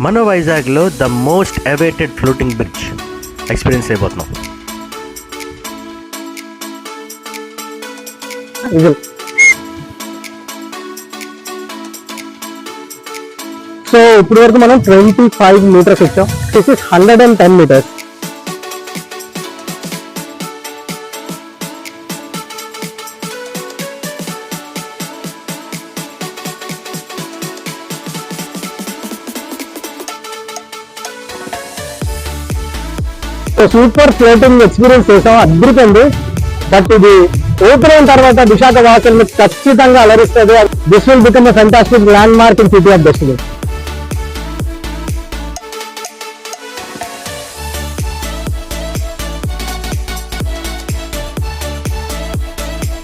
మన వైజాగ్లో the most awaited floating bridge experience అయిపోతున్నాం. సో ఇప్పుడు వరకు మనం 25 మీటర్స్ వచ్చాం. This is 110 metres. Super floating experience చేసాం, అద్భుతండి. బట్ ఇది ఓపెన్ అయిన తర్వాత విశాఖ వాసులను ఖచ్చితంగా అలరిస్తుంది. This will become a fantastic landmark in city of destiny.